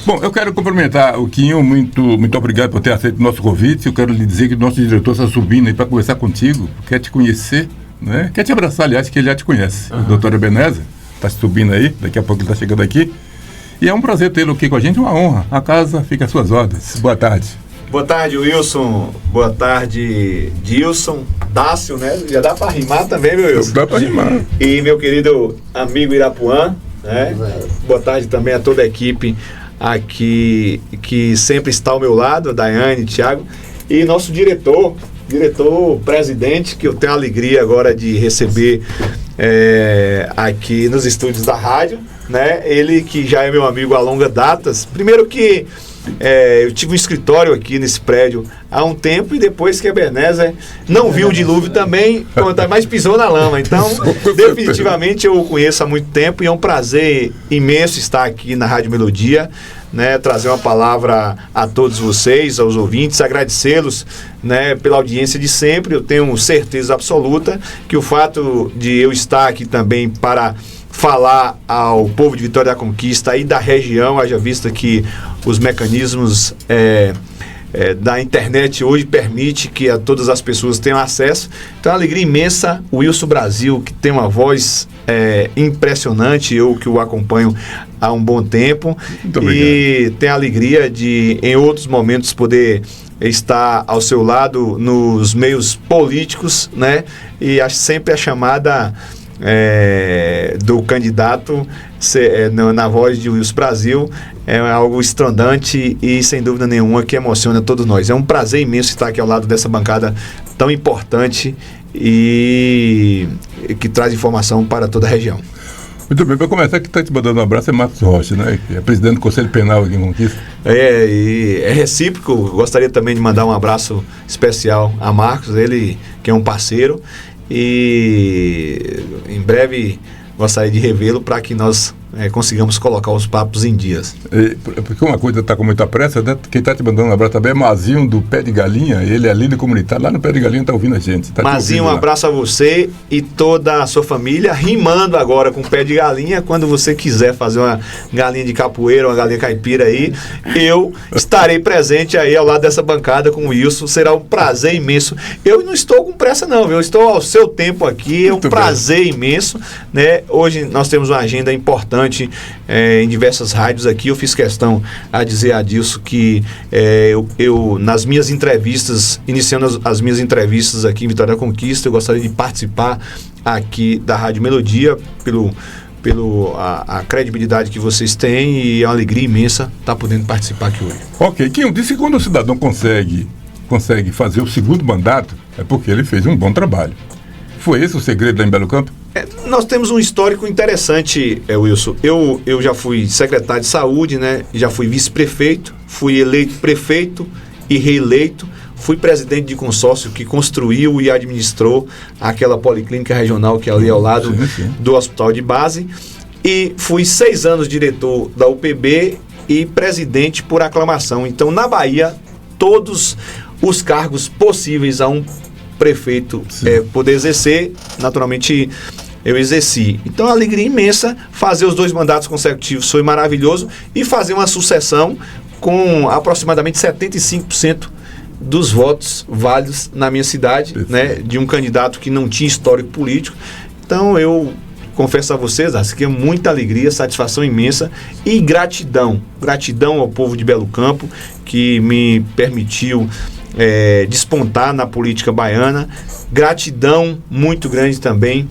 Bom, eu quero cumprimentar o Quinho, muito obrigado por ter aceito o nosso convite. Eu quero lhe dizer que o nosso diretor está subindo aí para conversar contigo, quer te conhecer, né? Quer te abraçar, aliás, que ele já te conhece. O doutor Ebenezer está subindo aí, daqui a pouco ele está chegando aqui. E é um prazer tê-lo aqui com a gente, uma honra. A casa fica às suas ordens. Boa tarde. Boa tarde, Wilson. Boa tarde, Dilson. Dácio, né? Já dá para rimar também, meu Wilson? Dá para rimar. E meu querido amigo Irapuã, né? Boa tarde também a toda a equipe aqui que sempre está ao meu lado, a Daiane, Thiago, e nosso diretor, presidente, que eu tenho a alegria agora de receber aqui nos estúdios da rádio, né? Ele que já é meu amigo há longas datas. Primeiro que eu tive um escritório aqui nesse prédio há um tempo, e depois que a Ebenezer não viu o dilúvio também, mas pisou na lama. Então, definitivamente eu o conheço há muito tempo, e é um prazer imenso estar aqui na Rádio Melodia, né, trazer uma palavra a todos vocês, aos ouvintes, agradecê-los, né, pela audiência de sempre. Eu tenho certeza absoluta que o fato de eu estar aqui também para falar ao povo de Vitória da Conquista e da região, haja vista que os mecanismos da internet hoje permite que todas as pessoas tenham acesso. Então é uma alegria imensa. O Wilson Brasil, que tem uma voz impressionante, eu que o acompanho há um bom tempo, e tem a alegria de, em outros momentos, poder estar ao seu lado nos meios políticos, né? E sempre a chamada do candidato na voz de Wilson Brasil é algo estrondante e, sem dúvida nenhuma, que emociona todos nós. É um prazer imenso estar aqui ao lado dessa bancada tão importante e que traz informação para toda a região. Muito bem, para começar, que está te mandando um abraço é Marcos Rocha, né? Que é presidente do Conselho Penal aqui em Conquista. E é recíproco. Gostaria também de mandar um abraço especial a Marcos, ele que é um parceiro, e em breve gostaria de revê-lo para que nós consigamos colocar os papos em dias. Porque uma coisa está com muita pressa, né? Quem está te mandando um abraço também é Mazinho do Pé de Galinha. Ele é líder comunitário lá no Pé de Galinha, está ouvindo a gente. Mazinho, um abraço a você e toda a sua família, rimando agora com Pé de Galinha. Quando você quiser fazer uma galinha de capoeira, uma galinha caipira aí, eu estarei presente aí ao lado dessa bancada com o Wilson. Será um prazer imenso. Eu não estou com pressa não, viu? Eu estou ao seu tempo aqui, é um prazer imenso, né? Hoje nós temos uma agenda importante em diversas rádios aqui. Eu fiz questão a dizer a Dilson que eu nas minhas entrevistas, iniciando as minhas entrevistas aqui em Vitória da Conquista, eu gostaria de participar aqui da Rádio Melodia pela credibilidade que vocês têm, e é uma alegria imensa estar podendo participar aqui hoje. Ok, Quinho, disse que quando o cidadão consegue fazer o segundo mandato é porque ele fez um bom trabalho. Foi esse o segredo lá em Belo Campo? Nós temos um histórico interessante, Wilson. Eu já fui secretário de saúde, né? Já fui vice-prefeito, fui eleito prefeito e reeleito, fui presidente de consórcio que construiu e administrou aquela policlínica regional que é ali ao lado do hospital de base, e fui 6 anos diretor da UPB e presidente por aclamação. Então, na Bahia, todos os cargos possíveis a um prefeito poder exercer, naturalmente eu exerci. Então, a alegria imensa, fazer os 2 mandatos consecutivos foi maravilhoso, e fazer uma sucessão com aproximadamente 75% dos votos válidos na minha cidade, né, de um candidato que não tinha histórico político. Então, eu confesso a vocês, que é muita alegria, satisfação imensa e gratidão ao povo de Belo Campo, que me permitiu despontar na política baiana. Gratidão muito grande também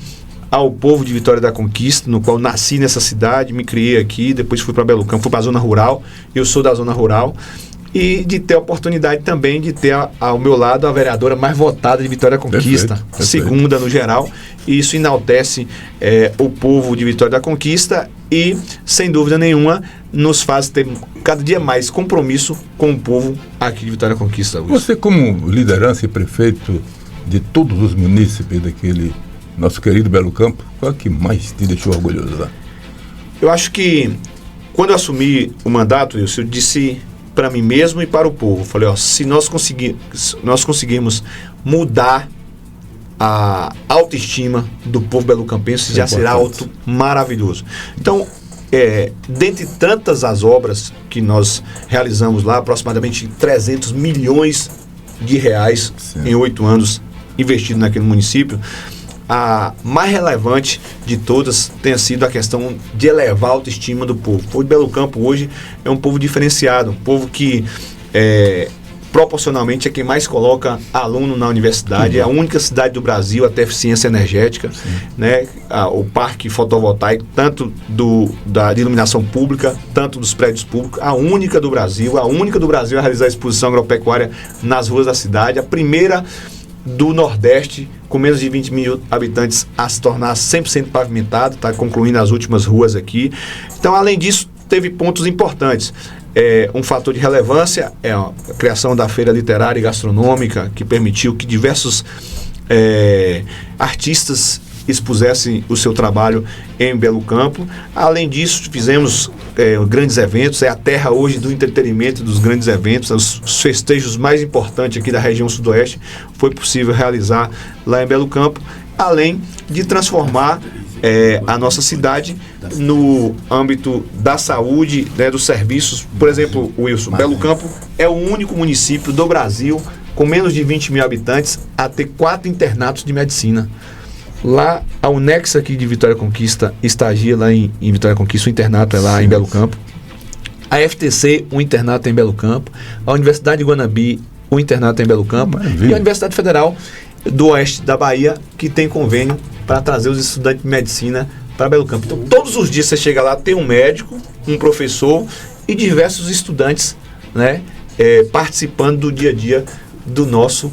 ao povo de Vitória da Conquista, no qual nasci nessa cidade, me criei aqui, depois fui para Belo Campo, fui para a zona rural, eu sou da zona rural, e de ter a oportunidade também de ter ao meu lado a vereadora mais votada de Vitória da Conquista, perfeito. Segunda no geral, e isso enaltece o povo de Vitória da Conquista e, sem dúvida nenhuma, nos faz ter cada dia mais compromisso com o povo aqui de Vitória da Conquista. Você, como liderança e prefeito de todos os munícipes daquele nosso querido Belo Campo, qual é que mais te deixou orgulhoso lá? Eu acho que quando eu assumi o mandato, eu disse para mim mesmo e para o povo, falei, se nós conseguirmos mudar a autoestima do povo belocampense, já será algo maravilhoso. Então, dentre tantas as obras que nós realizamos lá, aproximadamente 300 milhões de reais em 8 anos investido naquele município, a mais relevante de todas tenha sido a questão de elevar a autoestima do povo. O povo de Belo Campo hoje é um povo diferenciado, um povo que proporcionalmente é quem mais coloca aluno na universidade, é a única cidade do Brasil a ter eficiência energética, né? O parque fotovoltaico, tanto de iluminação pública, tanto dos prédios públicos, a única do Brasil a realizar a exposição agropecuária nas ruas da cidade, a primeira do Nordeste, com menos de 20 mil habitantes, a se tornar 100% pavimentado, está concluindo as últimas ruas aqui. Então, além disso, teve pontos importantes. Um fator de relevância é a criação da Feira Literária e Gastronômica, que permitiu que diversos artistas expusessem o seu trabalho em Belo Campo. Além disso, fizemos grandes eventos, é a terra hoje do entretenimento, dos grandes eventos, os festejos mais importantes aqui da região sudoeste foi possível realizar lá em Belo Campo, além de transformar a nossa cidade no âmbito da saúde, né, dos serviços. Por exemplo, Wilson, Belo Campo é o único município do Brasil com menos de 20 mil habitantes a ter 4 internatos de medicina. Lá, a Unex aqui de Vitória Conquista estagia lá em Vitória Conquista, o internato é lá em Belo Campo. A FTC, o internato é em Belo Campo. A Universidade de Guanambi, o internato é em Belo Campo. Maravilha. E a Universidade Federal do Oeste da Bahia, que tem convênio para trazer os estudantes de medicina para Belo Campo. Então, todos os dias você chega lá, tem um médico, um professor e diversos estudantes, né, participando do dia a dia do nosso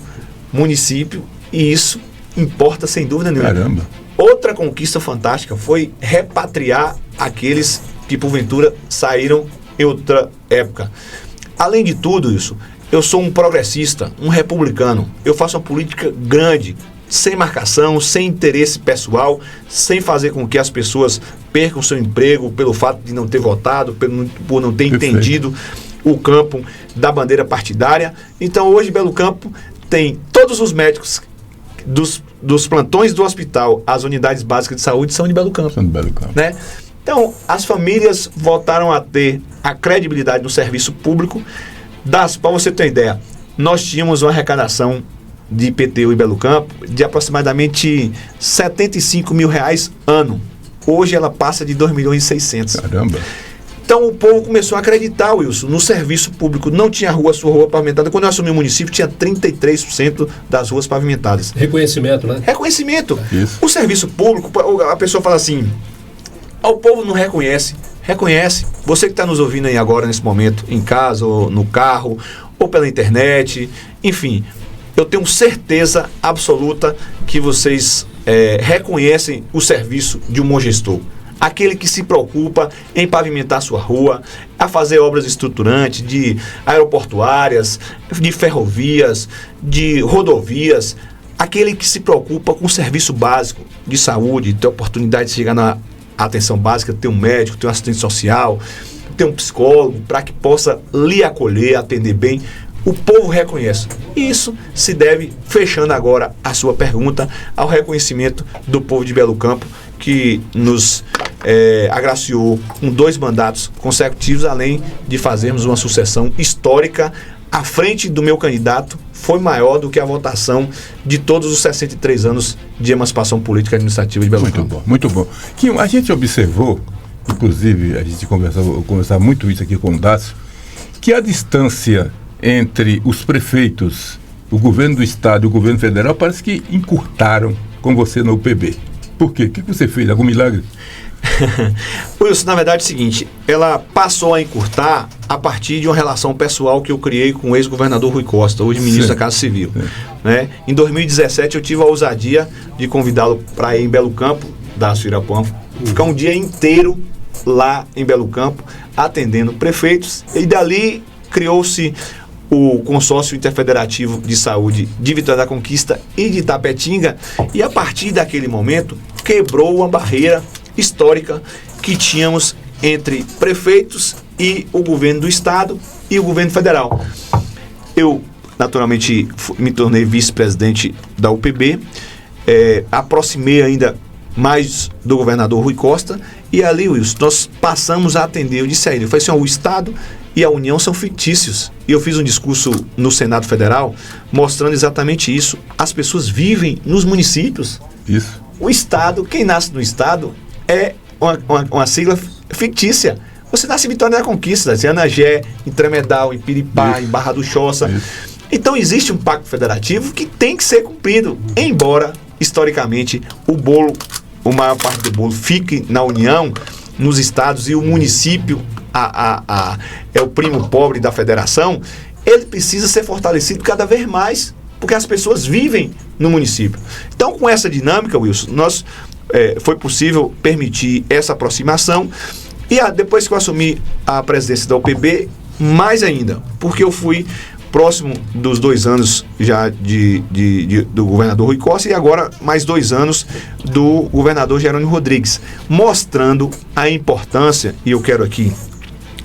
município, e isso importa sem dúvida nenhuma. Caramba. Outra conquista fantástica foi repatriar aqueles que porventura saíram em outra época. Além de tudo isso, eu sou um progressista, um republicano. Eu faço uma política grande, sem marcação, sem interesse pessoal, sem fazer com que as pessoas percam seu emprego pelo fato de não ter votado, por não ter entendido o campo da bandeira partidária. Então hoje Belo Campo tem todos os médicos dos plantões do hospital, as unidades básicas de saúde são de Belo Campo. São de Belo Campo. Né? Então, as famílias voltaram a ter a credibilidade no serviço público. Para você ter ideia, nós tínhamos uma arrecadação de IPTU em Belo Campo de aproximadamente 75 mil reais ano. Hoje ela passa de 2 milhões e 600. Caramba. Então o povo começou a acreditar, Wilson, no serviço público. Não tinha sua rua pavimentada. Quando eu assumi o município, tinha 33% das ruas pavimentadas. Reconhecimento, né? Reconhecimento. Isso. O serviço público, a pessoa fala assim, o povo não reconhece. Reconhece. Você que está nos ouvindo aí agora, nesse momento, em casa, ou no carro, ou pela internet, enfim, eu tenho certeza absoluta que vocês reconhecem o serviço de um bom gestor. Aquele que se preocupa em pavimentar sua rua, a fazer obras estruturantes de aeroportuárias, de ferrovias, de rodovias, aquele que se preocupa com o serviço básico de saúde, ter oportunidade de chegar na atenção básica, ter um médico, ter um assistente social, ter um psicólogo, para que possa lhe acolher, atender bem. O povo reconhece. Isso se deve, fechando agora a sua pergunta, ao reconhecimento do povo de Belo Campo, que nos agraciou com 2 mandatos consecutivos, além de fazermos uma sucessão histórica. À frente do meu candidato foi maior do que a votação de todos os 63 anos de emancipação política e administrativa de Belo Campo. Muito bom, muito bom. Kim, a gente observou, inclusive a gente conversava muito isso aqui com o Dácio, que a distância entre os prefeitos, o governo do estado e o governo federal parece que encurtaram com você no UPB. Por quê? O que você fez? Algum milagre? Wilson, na verdade é o seguinte, ela passou a encurtar a partir de uma relação pessoal que eu criei com o ex-governador Rui Costa, hoje ministro da Casa Civil. Né? Em 2017 eu tive a ousadia de convidá-lo para ir em Belo Campo, da Suirapã, ficar um dia inteiro lá em Belo Campo, atendendo prefeitos, e dali criou-se o Consórcio Interfederativo de Saúde de Vitória da Conquista e de Itapetinga, e a partir daquele momento quebrou uma barreira histórica que tínhamos entre prefeitos e o governo do estado e o governo federal. Eu, naturalmente, me tornei vice-presidente da UPB, aproximei ainda mais do governador Rui Costa, e ali, Wilson, nós passamos a atender. Eu disse a ele, eu falei assim, o Estado e a União são fictícios. E eu fiz um discurso no Senado Federal mostrando exatamente isso. As pessoas vivem nos municípios. Isso. O Estado, quem nasce no Estado é uma sigla fictícia. Você nasce em Vitória da Conquista, em Anagé, em Tremedal, em Piripá, em Barra do Choça. Então existe um pacto federativo que tem que ser cumprido, embora, historicamente, a maior parte do bolo fique na União, nos estados, e o município é o primo pobre da federação. Ele precisa ser fortalecido cada vez mais, porque as pessoas vivem no município. Então, com essa dinâmica, Wilson, foi possível permitir essa aproximação. E depois que eu assumi a presidência da UPB, mais ainda, porque eu fui próximo dos 2 anos já do governador Rui Costa, e agora mais 2 anos do governador Jerônimo Rodrigues, mostrando a importância, e eu quero aqui,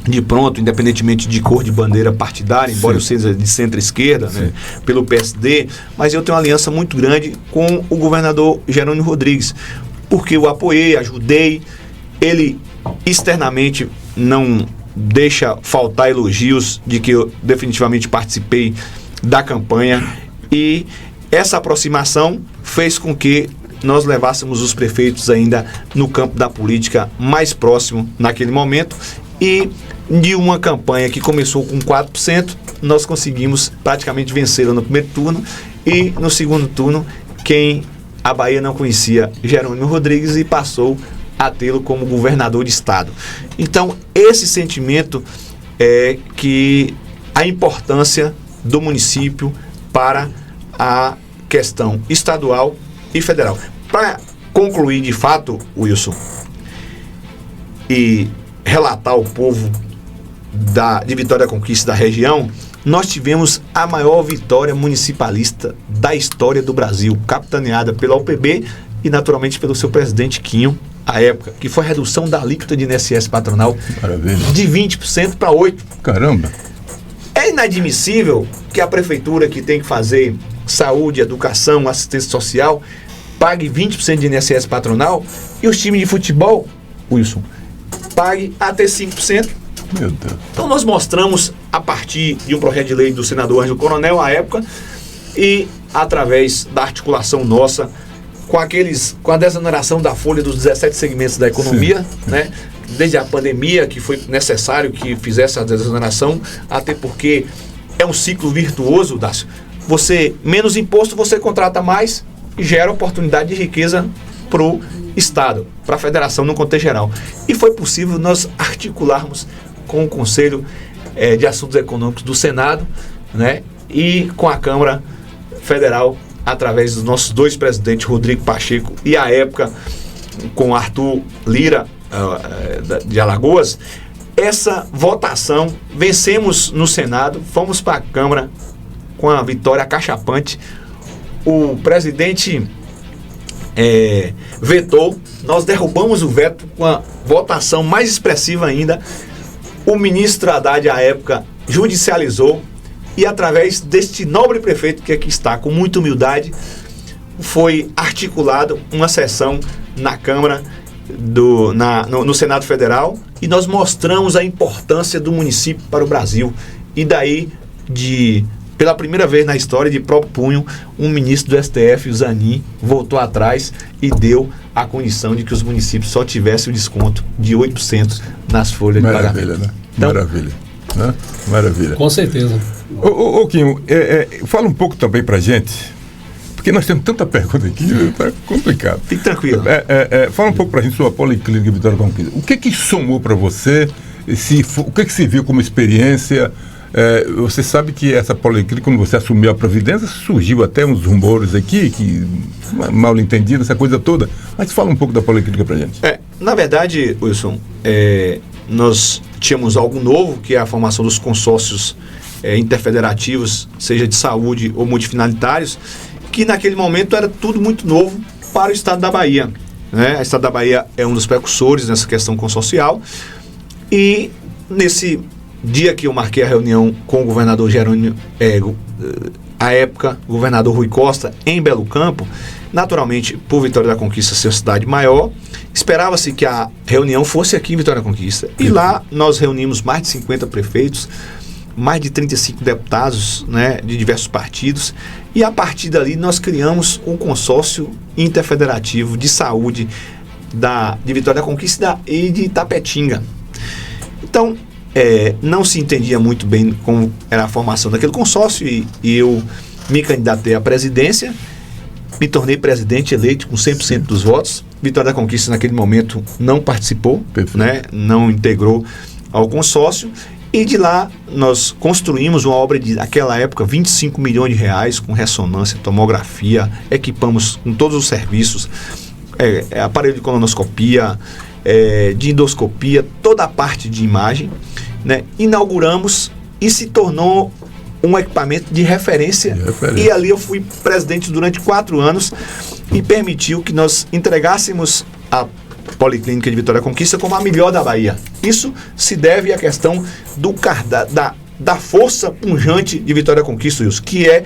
de pronto, independentemente de cor de bandeira partidária, embora eu seja de centro-esquerda, né, pelo PSD, mas eu tenho uma aliança muito grande com o governador Jerônimo Rodrigues, porque eu apoiei, ajudei, ele externamente não deixa faltar elogios de que eu definitivamente participei da campanha, e essa aproximação fez com que nós levássemos os prefeitos ainda no campo da política mais próximo naquele momento, e de uma campanha que começou com 4%, nós conseguimos praticamente vencê-la no primeiro turno, e no segundo turno, a Bahia não conhecia Jerônimo Rodrigues e passou a tê-lo como governador de estado. Então, esse sentimento é que a importância do município para a questão estadual e federal. Para concluir de fato, Wilson, e relatar ao povo de Vitória da Conquista da região, nós tivemos a maior vitória municipalista da história do Brasil, capitaneada pela UPB e naturalmente pelo seu presidente Quinho, à época, que foi a redução da alíquota de INSS patronal. Maravilha. De 20% para 8%. Caramba! É inadmissível que a prefeitura, que tem que fazer saúde, educação, assistência social, pague 20% de INSS patronal, e os times de futebol, Wilson, pague até 5%. Meu Deus. Então nós mostramos, a partir de um projeto de lei do senador Ângelo Coronel, à época, e através da articulação nossa, com a desoneração da folha dos 17 segmentos da economia, né? Desde a pandemia, que foi necessário que fizesse a desoneração, até porque é um ciclo virtuoso, Dácio. Menos imposto, você contrata mais e gera oportunidade de riqueza para o Estado, para a Federação no contexto geral. E foi possível nós articularmos com o Conselho de Assuntos Econômicos do Senado, né? E com a Câmara Federal, através dos nossos 2 presidentes, Rodrigo Pacheco e, à época, com Arthur Lira, de Alagoas, essa votação, vencemos no Senado, fomos para a Câmara com a vitória acachapante. O presidente vetou, nós derrubamos o veto com a votação mais expressiva ainda. O ministro Haddad, à época, judicializou, e através deste nobre prefeito que aqui está, com muita humildade, foi articulado uma sessão na Câmara, no Senado Federal, e nós mostramos a importância do município para o Brasil. E daí, pela primeira vez na história, de próprio punho, um ministro do STF, o Zanin, voltou atrás e deu a condição de que os municípios só tivessem o desconto de 8% nas folhas de pagamento. Maravilha, né? Então, maravilha. Né? Maravilha. Com certeza. Ô Quinho, fala um pouco também pra gente, porque nós temos tanta pergunta aqui, tá complicado. Fique tranquilo. Fala um pouco pra gente sobre a Policlínica Vitória da Conquista. O que somou para você? O que se viu como experiência? Você sabe que essa Policlínica, quando você assumiu a providência, surgiu até uns rumores aqui, mal entendido, essa coisa toda. Mas fala um pouco da Policlínica pra gente. Na verdade, Wilson, nós tínhamos algo novo, que é a formação dos consórcios interfederativos, seja de saúde ou multifinalitários, que naquele momento era tudo muito novo para o Estado da Bahia, né? O Estado da Bahia é um dos precursores nessa questão consorcial, e nesse dia que eu marquei a reunião com o governador Jerônimo, à época, o governador Rui Costa, em Belo Campo. Naturalmente, por Vitória da Conquista ser cidade maior, esperava-se que a reunião fosse aqui em Vitória da Conquista. E lá nós reunimos mais de 50 prefeitos, mais de 35 deputados, né, de diversos partidos, e a partir dali nós criamos um consórcio interfederativo de saúde de Vitória da Conquista e de Itapetinga. Então, não se entendia muito bem como era a formação daquele consórcio e eu me candidatei à presidência, me tornei presidente eleito com 100% dos votos. Vitória da Conquista naquele momento não participou, né, não integrou ao consórcio, e de lá nós construímos uma obra de, naquela época, 25 milhões de reais com ressonância, tomografia, equipamos com todos os serviços, aparelho de colonoscopia, de endoscopia, toda a parte de imagem, né? Inauguramos e se tornou um equipamento de referência. E ali eu fui presidente durante 4 anos e permitiu que nós entregássemos a Policlínica de Vitória da Conquista como a melhor da Bahia. Isso se deve à questão da força pungente de Vitória da Conquista, Wilson, que é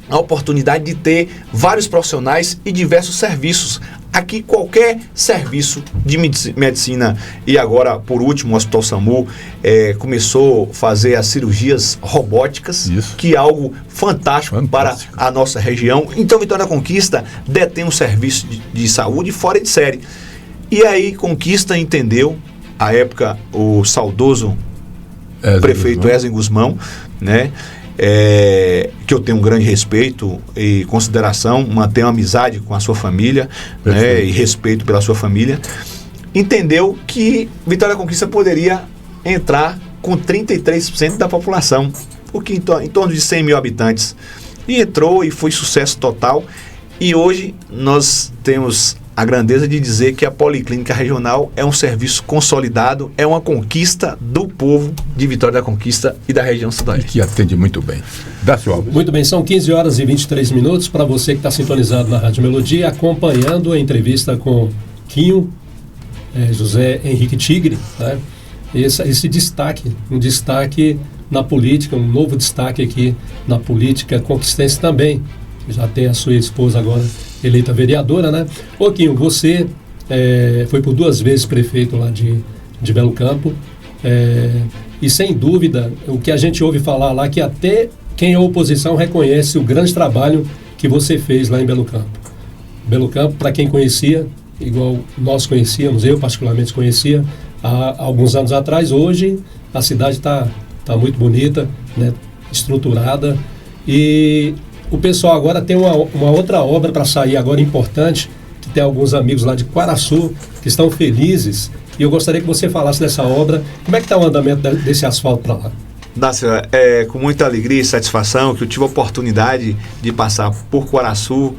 a oportunidade de ter vários profissionais e diversos serviços. Aqui qualquer serviço de medicina, e agora por último o Hospital SAMU começou a fazer as cirurgias robóticas. Isso. Que é algo fantástico para a nossa região. Então Vitória da Conquista detém um serviço de saúde fora de série. E aí Conquista entendeu, à época o saudoso prefeito Ezen Guzmão, né? Que eu tenho um grande respeito e consideração, mantenho amizade com a sua família, né, e respeito pela sua família, entendeu que Vitória da Conquista poderia entrar com 33% da população, o que em torno de 100 mil habitantes, e entrou e foi sucesso total. E hoje nós temos a grandeza de dizer que a Policlínica Regional é um serviço consolidado, é uma conquista do povo de Vitória da Conquista e da região sudoeste. E que atende muito bem. Dácio Alves. Muito bem, são 15 horas e 23 minutos para você que está sintonizado na Rádio Melodia, acompanhando a entrevista com Quinho José Henrique Tigre, né? Esse destaque, um destaque na política, um novo destaque aqui na política conquistense também. Já tem a sua esposa agora eleita vereadora, né? Ô Quinho, você foi por 2 vezes prefeito lá de Belo Campo, e sem dúvida, o que a gente ouve falar lá, que até quem é oposição reconhece o grande trabalho que você fez lá em Belo Campo. Belo Campo, para quem conhecia, igual nós conhecíamos, eu particularmente conhecia, há alguns anos atrás, hoje a cidade está muito bonita, né? Estruturada, e o pessoal agora tem uma outra obra para sair agora importante, que tem alguns amigos lá de Quaraçu que estão felizes, e eu gostaria que você falasse dessa obra. Como é que está o andamento desse asfalto para lá? Dácio, com muita alegria e satisfação que eu tive a oportunidade de passar por Quaraçu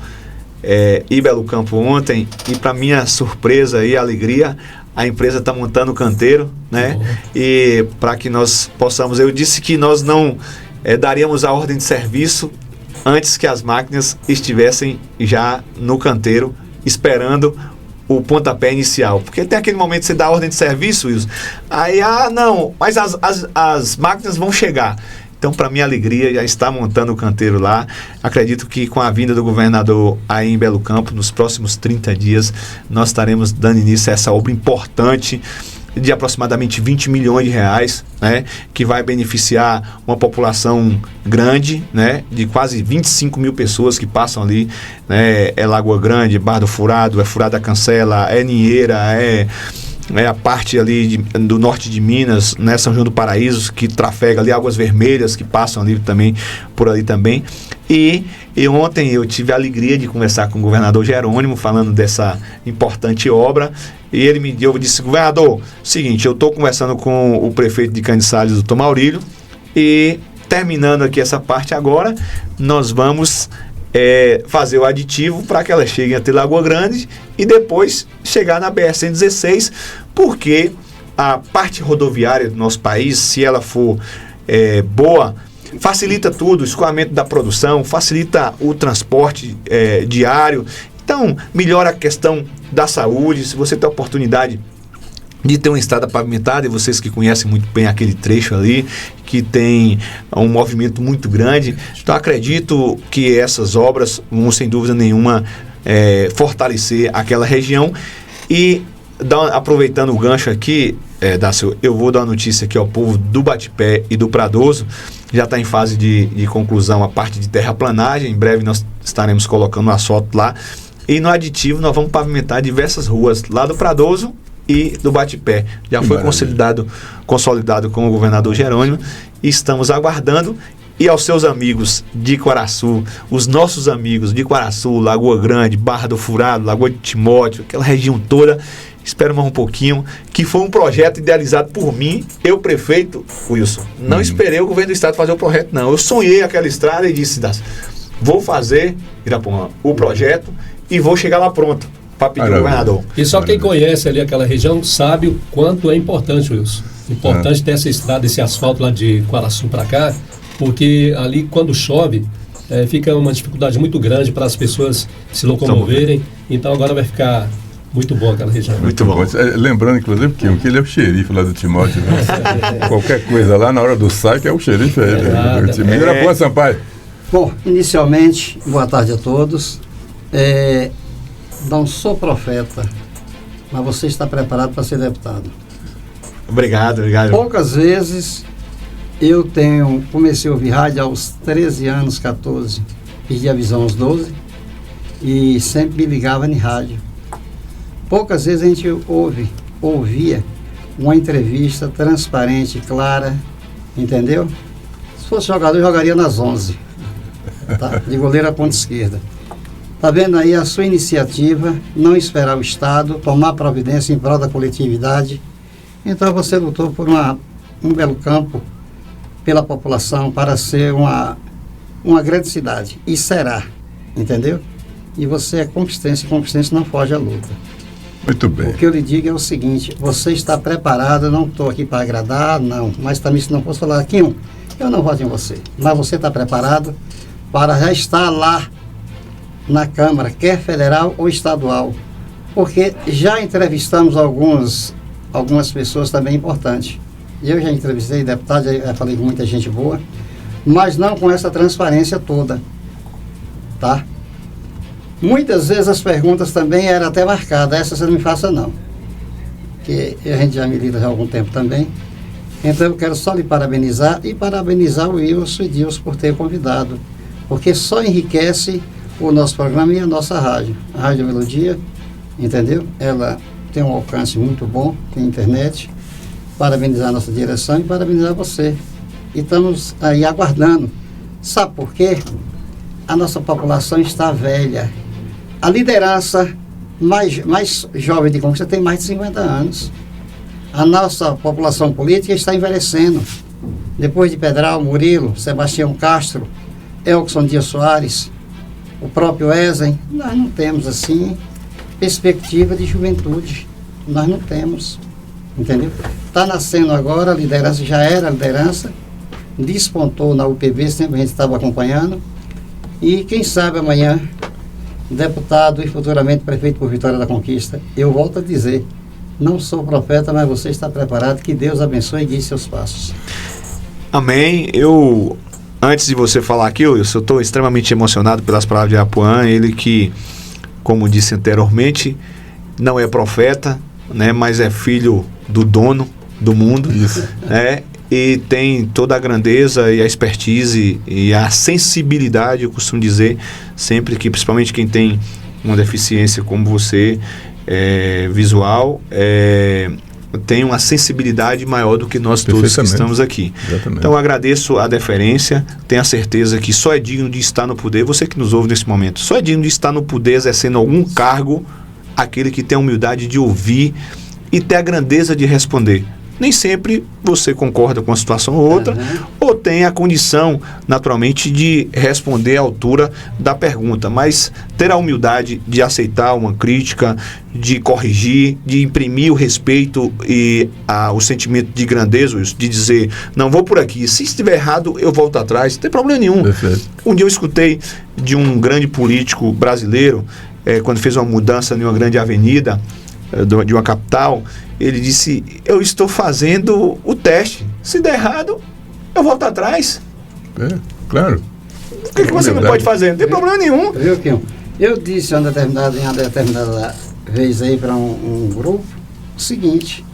e Belo Campo ontem, e para minha surpresa e alegria, a empresa está montando o canteiro, né? E para que nós possamos, eu disse que nós não daríamos a ordem de serviço antes que as máquinas estivessem já no canteiro, esperando o pontapé inicial. Porque tem aquele momento que você dá a ordem de serviço, Wilson, aí, não, mas as máquinas vão chegar. Então, para minha alegria, já está montando o canteiro lá. Acredito que com a vinda do governador aí em Belo Campo, nos próximos 30 dias, nós estaremos dando início a essa obra importante, de aproximadamente 20 milhões de reais, né, que vai beneficiar uma população grande, né, de quase 25 mil pessoas que passam ali, né, Lagoa Grande, Barra do Furado, Furado da Cancela, Ninheira, a parte ali do norte de Minas, né, São João do Paraíso, que trafega ali, Águas Vermelhas, que passam ali também, por ali também. E ontem eu tive a alegria de conversar com o governador Jerônimo, falando dessa importante obra, e ele eu disse: governador, seguinte, eu estou conversando com o prefeito de Caniçales, doutor Maurílio, e terminando aqui essa parte agora, nós vamos fazer o aditivo para que elas cheguem até Lagoa Grande e depois chegar na BR-116, porque a parte rodoviária do nosso país, se ela for boa, facilita tudo, o escoamento da produção, facilita o transporte diário, então melhora a questão da saúde. Se você tem a oportunidade de ter uma estrada pavimentada, e vocês que conhecem muito bem aquele trecho ali, que tem um movimento muito grande. Então acredito que essas obras vão, sem dúvida nenhuma, fortalecer aquela região. E aproveitando o gancho aqui, Dácio, eu vou dar uma notícia aqui ao povo do Batipé e do Pradoso. Já está em fase de conclusão a parte de terraplanagem. Em breve nós estaremos colocando um asfalto lá. E no aditivo nós vamos pavimentar diversas ruas lá do Pradoso e do Batipé. Já foi consolidado com o governador Jerônimo. E estamos aguardando. E aos seus amigos de Quaraçu, os nossos amigos de Quaraçu, Lagoa Grande, Barra do Furado, Lagoa de Timóteo, aquela região toda, espero mais um pouquinho, que foi um projeto idealizado por mim, eu prefeito, Wilson. Não esperei o governo do estado fazer o projeto, não. Eu sonhei aquela estrada e disse, vou fazer, Irapuã, o projeto e vou chegar lá pronto para pedir ao governador. E só quem conhece ali aquela região sabe o quanto é importante, Wilson. Importante ter essa estrada, esse asfalto lá de Quaraçu para cá, porque ali quando chove fica uma dificuldade muito grande para as pessoas se locomoverem. Então agora vai ficar muito bom aquela região. Muito bom. Lembrando, inclusive, que ele é o xerife lá do Timóteo. Né? Qualquer coisa lá, na hora do saque, é o xerife. Irapuã, Sampaio. Bom, inicialmente, boa tarde a todos. Não sou profeta, mas você está preparado para ser deputado. Obrigado. Poucas vezes comecei a ouvir rádio aos 13 anos, 14, pedi a visão aos 12 e sempre me ligava em rádio. Poucas vezes a gente ouvia uma entrevista transparente, clara, entendeu? Se fosse jogador, eu jogaria nas 11, tá? De goleiro à ponta esquerda. Tá vendo aí a sua iniciativa, não esperar o Estado, tomar providência em prol da coletividade. Então você lutou por um belo campo, pela população, para ser uma grande cidade. E será, entendeu? E você é consistência, e consistência não foge à luta. Muito bem. O que eu lhe digo é o seguinte, você está preparado, eu não estou aqui para agradar, não. Mas também se não fosse falar, Quinho, eu não voto em você. Mas você está preparado para já estar lá na Câmara, quer federal ou estadual. Porque já entrevistamos algumas pessoas também importantes. Eu já entrevistei deputado, já falei com muita gente boa, mas não com essa transparência toda, tá? Muitas vezes as perguntas também eram até marcadas, essa você não me faça não, que a gente já me lida já há algum tempo também. Então eu quero só lhe parabenizar e parabenizar o Wilson e Deus por ter convidado, porque só enriquece o nosso programa e a nossa rádio. A Rádio Melodia, entendeu? Ela tem um alcance muito bom, tem internet. Parabenizar a nossa direção e parabenizar você. E estamos aí aguardando. Sabe por quê? A nossa população está velha. A liderança mais jovem de Conquista tem mais de 50 anos. A nossa população política está envelhecendo. Depois de Pedral, Murilo, Sebastião Castro, Elkson Dias Soares, o próprio Ezen, nós não temos assim perspectiva de juventude. Nós não temos. Entendeu? Está nascendo agora, a liderança já era a liderança, despontou na UPB, sempre a gente estava acompanhando, e quem sabe amanhã, deputado e futuramente prefeito por Vitória da Conquista. Eu volto a dizer, não sou profeta, mas você está preparado, que Deus abençoe e guie seus passos. Amém. Antes de você falar aqui, eu estou extremamente emocionado pelas palavras de Irapuã, ele que, como disse anteriormente, não é profeta, né, mas é filho do dono do mundo. Isso. Né, e tem toda a grandeza e a expertise e a sensibilidade, eu costumo dizer sempre que, principalmente quem tem uma deficiência como você, visual, tem uma sensibilidade maior do que nós todos que estamos aqui. Exatamente. Então eu agradeço a deferência, tenho a certeza que só é digno de estar no poder, você que nos ouve nesse momento, só é digno de estar no poder exercendo algum cargo aquele que tem a humildade de ouvir e ter a grandeza de responder. Nem sempre você concorda com uma situação ou outra, ou tem a condição, naturalmente, de responder à altura da pergunta, mas ter a humildade de aceitar uma crítica, de corrigir, de imprimir o respeito e o sentimento de grandeza, de dizer, não, vou por aqui, se estiver errado, eu volto atrás, não tem problema nenhum. Perfeito. Um dia eu escutei de um grande político brasileiro, quando fez uma mudança em uma grande avenida de uma capital, ele disse, eu estou fazendo o teste, se der errado, eu volto atrás. Claro. O que você não pode fazer? Não tem problema nenhum. Viu, Kim? Eu disse em uma determinada vez aí para um grupo o seguinte: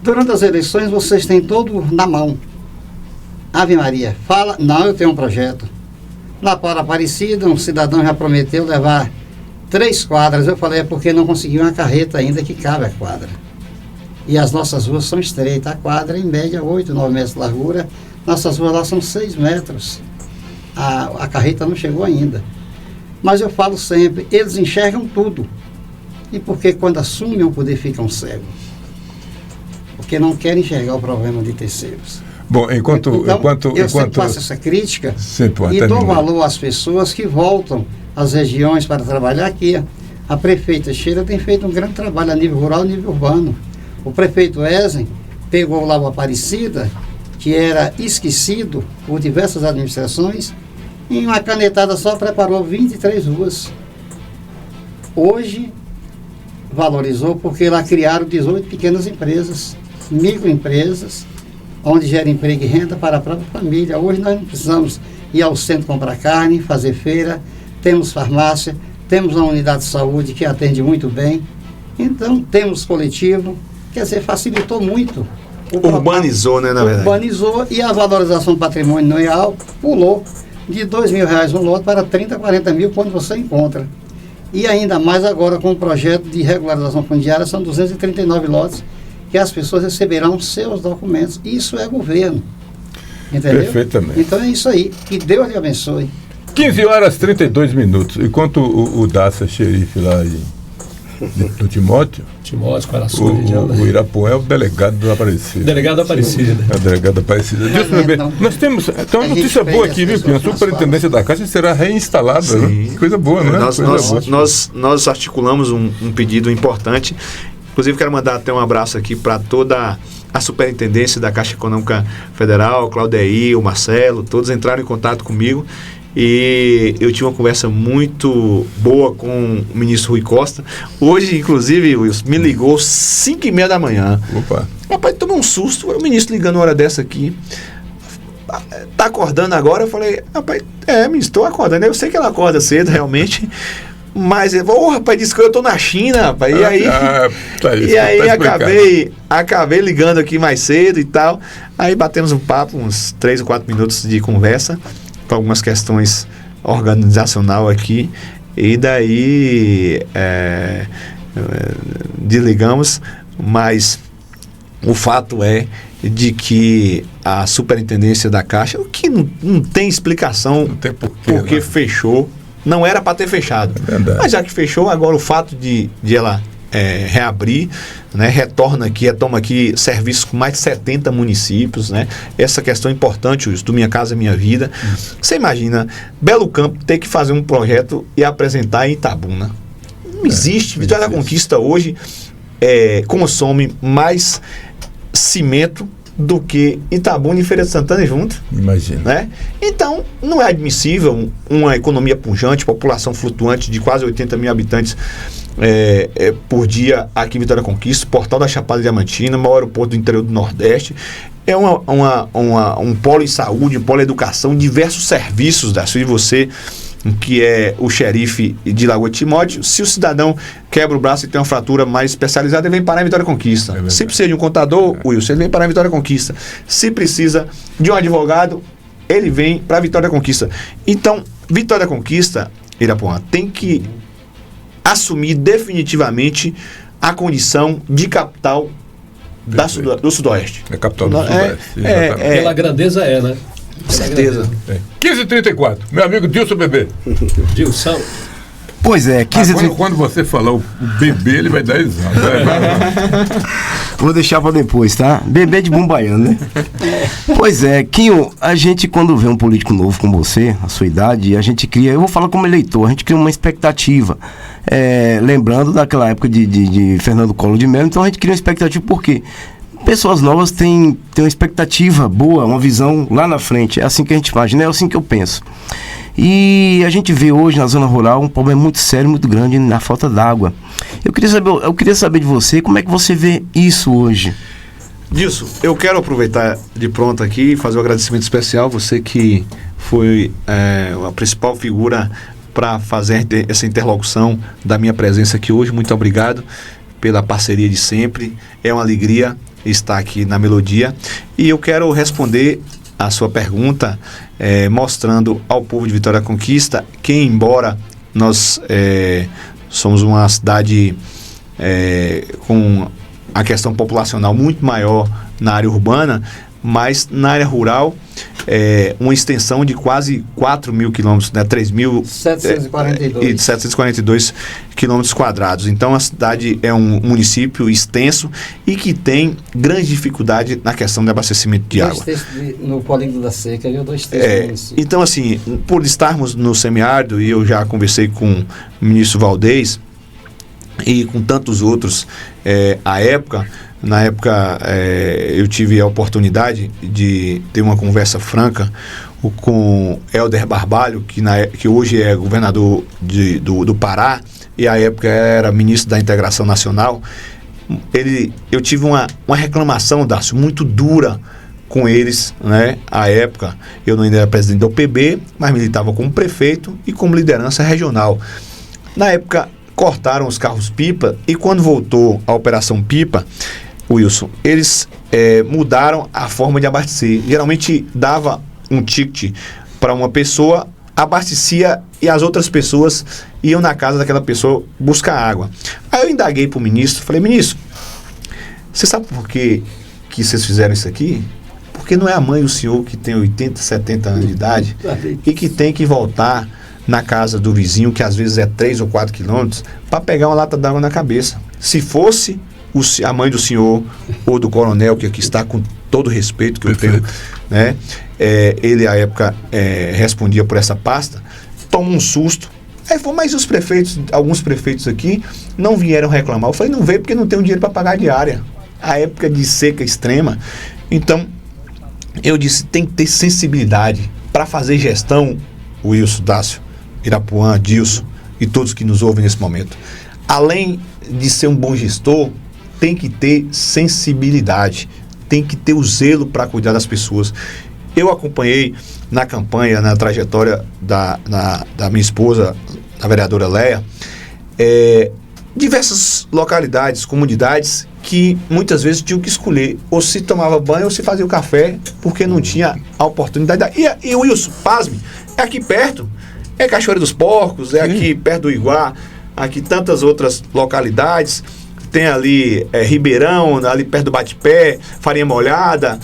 durante as eleições vocês têm todo na mão. Ave Maria, fala, não, eu tenho um projeto. Lá para Aparecida, um cidadão já prometeu levar 3 quadras. Eu falei, é porque não conseguiu uma carreta ainda que cabe a quadra. E as nossas ruas são estreitas. A quadra, em média, 8, 9 metros de largura. Nossas ruas lá são 6 metros. A carreta não chegou ainda. Mas eu falo sempre, eles enxergam tudo. E porque quando assumem o poder ficam cegos? Porque não querem enxergar o problema de terceiros. Bom, enquanto eu sempre faço essa crítica e dou valor às pessoas que voltam às regiões para trabalhar aqui. A prefeita Sheila tem feito um grande trabalho a nível rural e nível urbano. O prefeito Ezen pegou lá o Aparecida, que era esquecido por diversas administrações, e em uma canetada só preparou 23 ruas. Hoje valorizou porque lá criaram 18 pequenas empresas, microempresas, onde gera emprego e renda para a própria família. Hoje nós não precisamos ir ao centro comprar carne, fazer feira, temos farmácia, temos uma unidade de saúde que atende muito bem, então temos coletivo, quer dizer, facilitou muito. Urbanizou, né, na verdade? Urbanizou, e a valorização do patrimônio real pulou de R$2.000 um lote para 30, 40 mil quando você encontra. E ainda mais agora com o projeto de regularização fundiária, são 239 lotes, que as pessoas receberão seus documentos. Isso é governo. Entendeu? Perfeitamente. Então é isso aí. Que Deus lhe abençoe. 15h32. Enquanto o Daça, xerife lá do Timóteo, o Irapuã é o delegado do Aparecida. Delegado do Aparecida. É o delegado do Aparecida. Nós temos uma notícia boa aqui, viu? A superintendência da Caixa será reinstalada. Né? Coisa boa, né? Nós articulamos um pedido importante. Inclusive, quero mandar até um abraço aqui para toda a superintendência da Caixa Econômica Federal, Claudeir, o Marcelo, todos entraram em contato comigo e eu tive uma conversa muito boa com o ministro Rui Costa. Hoje, inclusive, Wilson, me ligou 5h30 da manhã. Opa! Rapaz, tomei um susto, o ministro ligando uma hora dessa aqui. Tá acordando agora? Eu falei, rapaz, ministro, estou acordando. Eu sei que ela acorda cedo, realmente. Mas, rapaz, disse que eu tô na China, rapaz. E aí, acabei ligando aqui mais cedo e tal. Aí batemos um papo, uns 3 ou 4 minutos de conversa, com algumas questões organizacional aqui. E daí desligamos, mas o fato é de que a superintendência da Caixa, o que não tem explicação, não tem porque fechou. Não era para ter fechado. Mas já que fechou, agora o fato de ela reabrir, né, retoma aqui serviços com mais de 70 municípios, né? Essa questão importante, do Minha Casa Minha Vida. Você imagina, Belo Campo ter que fazer um projeto e apresentar em Itabuna. Não existe. Vitória da Conquista hoje consome mais cimento do que Itabuna e Feira de Santana junto. Imagina. Né? Então, não é admissível uma economia pujante, população flutuante de quase 80 mil habitantes por dia aqui em Vitória da Conquista, Portal da Chapada Diamantina, maior aeroporto do interior do Nordeste. É um polo em saúde, um polo em educação, diversos serviços da sua e você, que é o xerife de Lagoa de Timóteo. Se o cidadão quebra o braço e tem uma fratura mais especializada, ele vem parar em Vitória da Conquista. Se precisa de um contador, Wilson, ele vem parar em Vitória da Conquista. Se precisa de um advogado, ele vem para Vitória da Conquista. Então, Vitória da Conquista, Irapuã, tem que assumir definitivamente a condição de capital do Sudoeste. É capital do Sudoeste. Pela grandeza né? Com certeza. 15h34, meu amigo Dilson Bebê. Dilson. Pois é, 15h34. Quando você falar o bebê, ele vai dar exame. Vou deixar pra depois, tá? Bebê de bumbaiano, né? Pois é, Quinho, a gente quando vê um político novo como você, a sua idade, a gente cria, eu vou falar como eleitor, a gente cria uma expectativa. Lembrando daquela época de Fernando Collor de Mello, então a gente cria uma expectativa porque pessoas novas têm uma expectativa boa, uma visão lá na frente. É assim que a gente imagina, é assim que eu penso. E a gente vê hoje na zona rural um problema muito sério, muito grande na falta d'água. Eu queria saber de você, como é que você vê isso hoje? Dilson, eu quero aproveitar de pronto aqui e fazer um agradecimento especial, você que foi a principal figura para fazer essa interlocução da minha presença aqui hoje. Muito obrigado pela parceria de sempre. É uma alegria estar aqui na Melodia. E eu quero responder a sua pergunta mostrando ao povo de Vitória da Conquista que, embora nós somos uma cidade com a questão populacional muito maior na área urbana, mas na área rural, uma extensão de quase 4 mil quilômetros, né, 3.742 quilômetros quadrados. Então a cidade é um município extenso e que tem grande dificuldade na questão de abastecimento de água. No polígono da seca, viu? 2 terços do município. Então, assim, por estarmos no semiárido, e eu já conversei com o ministro Valdez e com tantos outros na época eu tive a oportunidade de ter uma conversa franca com Helder Barbalho, que hoje é governador do Pará, e à época era ministro da Integração Nacional. Eu tive uma reclamação, Dácio, muito dura com eles, né? À época eu não ainda era presidente da UPB, mas militava como prefeito e como liderança regional. Na época cortaram os carros-pipa, e quando voltou a Operação Pipa, Wilson, eles mudaram a forma de abastecer. Geralmente dava um ticket para uma pessoa, abastecia, e as outras pessoas iam na casa daquela pessoa buscar água. Aí eu indaguei para o ministro, falei: ministro, você sabe por que vocês fizeram isso aqui? Porque não é a mãe do senhor que tem 80, 70 anos de idade e que tem que voltar na casa do vizinho, que às vezes é 3 ou 4 quilômetros, para pegar uma lata d'água na cabeça. Se fosse a mãe do senhor ou do coronel, que aqui está, com todo o respeito que eu tenho, né? Ele à época respondia por essa pasta, toma um susto. Aí falou: mas os prefeitos, alguns prefeitos aqui não vieram reclamar. Eu falei: não veio porque não tem dinheiro para pagar a diária. A época de seca extrema. Então eu disse: tem que ter sensibilidade para fazer gestão. Wilson, Dácio, Irapuã, Dilson e todos que nos ouvem nesse momento, além de ser um bom gestor, tem que ter sensibilidade, tem que ter o zelo para cuidar das pessoas. Eu acompanhei na campanha, na trajetória da minha esposa, a vereadora Leia, diversas localidades, comunidades que muitas vezes tinham que escolher ou se tomava banho ou se fazia o café, porque não tinha a oportunidade. E o Wilson, pasme, é aqui perto, é Cachoeira dos Porcos, é aqui perto do Iguá, aqui tantas outras localidades, tem ali Ribeirão, ali perto do Bate-Pé, Farinha Molhada,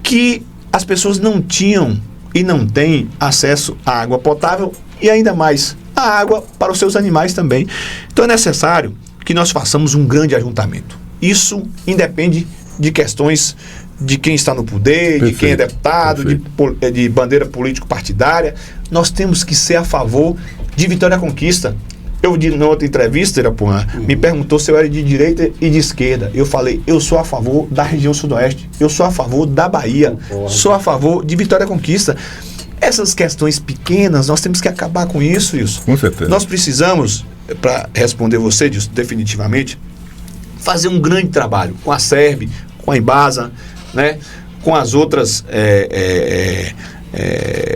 que as pessoas não tinham e não têm acesso à água potável e ainda mais a água para os seus animais também. Então é necessário que nós façamos um grande ajuntamento. Isso independe de questões de quem está no poder, de quem é deputado, de bandeira político-partidária. Nós temos que ser a favor de Vitória da Conquista. Eu, na outra entrevista, Irapuã, me perguntou se eu era de direita e de esquerda. Eu falei: eu sou a favor da região sudoeste, eu sou a favor da Bahia, sou a favor de Vitória da Conquista. Essas questões pequenas, nós temos que acabar com isso. Com certeza. Nós precisamos, para responder você disso definitivamente, fazer um grande trabalho com a SERB, com a Embasa, né, com as outras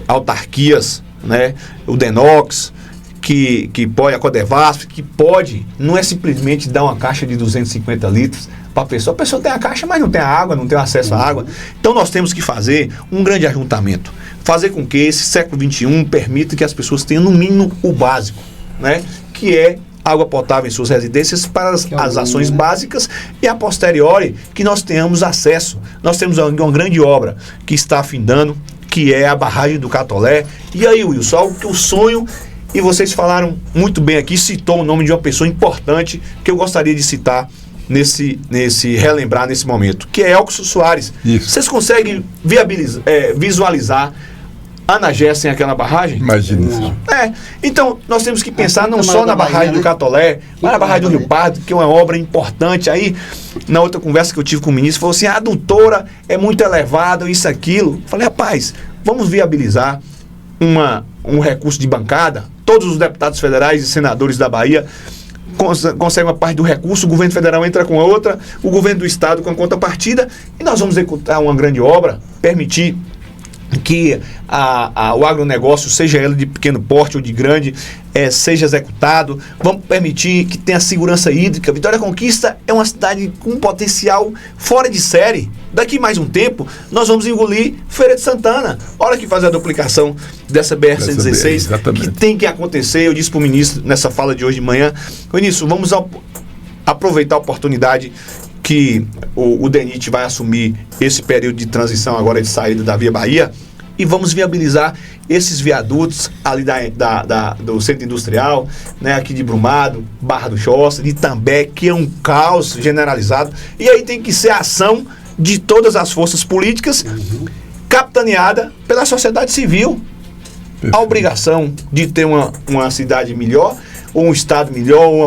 autarquias, né, o DENOX, que pode, a Codevasf, que pode, não é simplesmente dar uma caixa de 250 litros para a pessoa tem a caixa, mas não tem a água, não tem acesso à água. Então nós temos que fazer um grande ajuntamento, fazer com que esse século XXI permita que as pessoas tenham no mínimo o básico, né, que é água potável em suas residências para as ações básicas, e a posteriori que nós tenhamos acesso. Nós temos uma grande obra que está afindando, que é a barragem do Catolé. E aí, Wilson, algo que o sonho, e vocês falaram muito bem aqui, citou o nome de uma pessoa importante que eu gostaria de citar relembrar nesse momento, que é Elcio Soares. Isso. Vocês conseguem visualizar Ana Gessen aquela barragem? Imagina. Então nós temos que pensar não só na barragem do Catolé, mas na barragem do Rio Pardo, que é uma obra importante. Aí, na outra conversa que eu tive com o ministro, falou assim: a adutora é muito elevada, isso, aquilo. Falei: rapaz, vamos viabilizar um recurso de bancada. Todos os deputados federais e senadores da Bahia consegue uma parte do recurso, o governo federal entra com a outra, o governo do estado com a contrapartida, e nós vamos executar uma grande obra, permitir que o agronegócio, seja ele de pequeno porte ou de grande, seja executado. Vamos permitir que tenha segurança hídrica. Vitória Conquista é uma cidade com um potencial fora de série. Daqui mais um tempo, nós vamos engolir Feira de Santana. Hora que fazer a duplicação dessa BR-116, que tem que acontecer. Eu disse para o ministro, nessa fala de hoje de manhã, ministro, vamos aproveitar a oportunidade que o DENIT vai assumir esse período de transição agora de saída da Via Bahia, e vamos viabilizar esses viadutos ali do centro industrial, né, aqui de Brumado, Barra do Choça, de També, que é um caos generalizado. E aí tem que ser a ação de todas as forças políticas, capitaneada pela sociedade civil. A obrigação de ter uma cidade melhor, ou um estado melhor, ou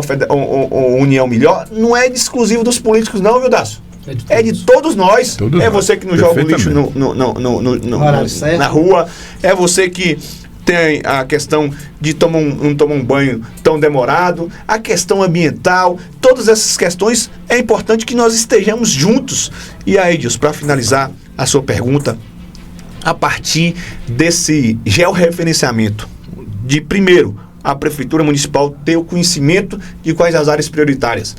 uma união melhor, não é exclusivo dos políticos não, viu, Dácio? É de todos nós. Você que não joga o lixo na rua, é você que tem a questão de não tomar um banho tão demorado, a questão ambiental, todas essas questões é importante que nós estejamos juntos. E aí, Edilson, para finalizar a sua pergunta, a partir desse georreferenciamento de, primeiro, a Prefeitura Municipal ter o conhecimento de quais as áreas prioritárias,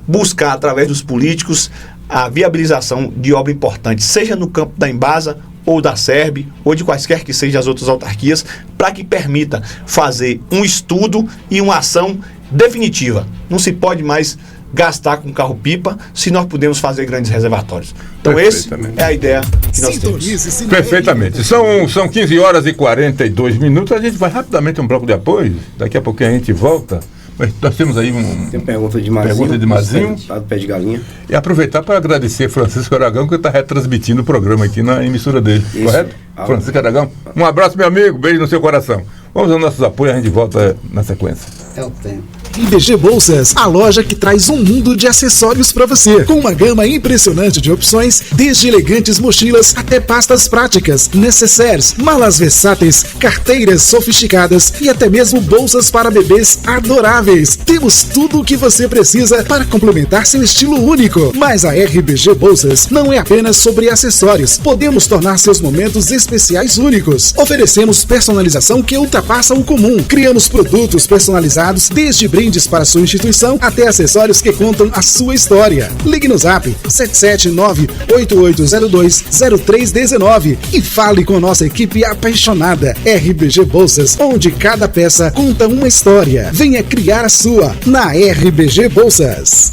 buscar através dos políticos a viabilização de obra importante, seja no campo da Embasa ou da SERB, ou de quaisquer que sejam as outras autarquias, para que permita fazer um estudo e uma ação definitiva. Não se pode mais gastar com carro-pipa se nós podemos fazer grandes reservatórios. Então essa é a ideia que nós temos. Perfeitamente. São 15 horas e 42 minutos. A gente vai rapidamente um bloco de apoio. Daqui a pouquinho a gente volta. Mas nós temos aí tem pergunta de Mazinho, do Pé de Galinha. E aproveitar para agradecer Francisco Aragão, que está retransmitindo o programa aqui na emissora dele. Isso. Correto? Francisco Aragão. Um abraço, meu amigo. Beijo no seu coração. Vamos aos nossos apoios, a gente volta na sequência. É o tempo. RBG Bolsas, a loja que traz um mundo de acessórios para você, com uma gama impressionante de opções, desde elegantes mochilas até pastas práticas, necessaires, malas versáteis, carteiras sofisticadas e até mesmo bolsas para bebês adoráveis. Temos tudo o que você precisa para complementar seu estilo único. Mas a RBG Bolsas não é apenas sobre acessórios. Podemos tornar seus momentos especiais únicos. Oferecemos personalização que ultrapassa o comum. Criamos produtos personalizados, desde brindes para sua instituição até acessórios que contam a sua história. Ligue no Zap 779-8802-0319 e fale com nossa equipe apaixonada. RBG Bolsas, onde cada peça conta uma história. Venha criar a sua na RBG Bolsas.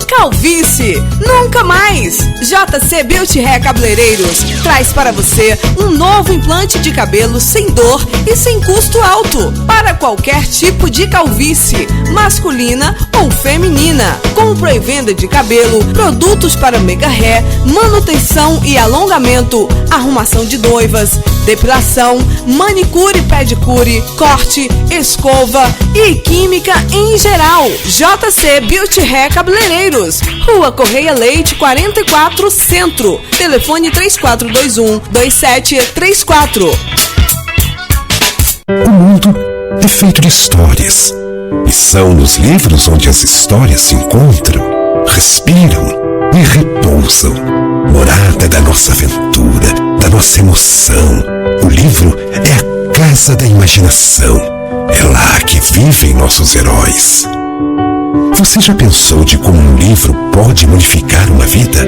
Calvície, nunca mais! JC Beauty Hair Cabeleireiros traz para você um novo implante de cabelo sem dor e sem custo alto, para qualquer tipo de calvície, masculina ou feminina. Compra e venda de cabelo, produtos para mega hair, manutenção e alongamento, arrumação de noivas, depilação, manicure, pedicure, corte, escova e química em geral. JC Beauty Hair Cabeleireiros, Rua Correia Leite 44 Centro, telefone 3421-2734. O mundo é feito de histórias, e são nos livros onde as histórias se encontram, respiram e repousam. Morada da nossa aventura, da nossa emoção. O livro é a casa da imaginação. É lá que vivem nossos heróis. Você já pensou de como um livro pode modificar uma vida?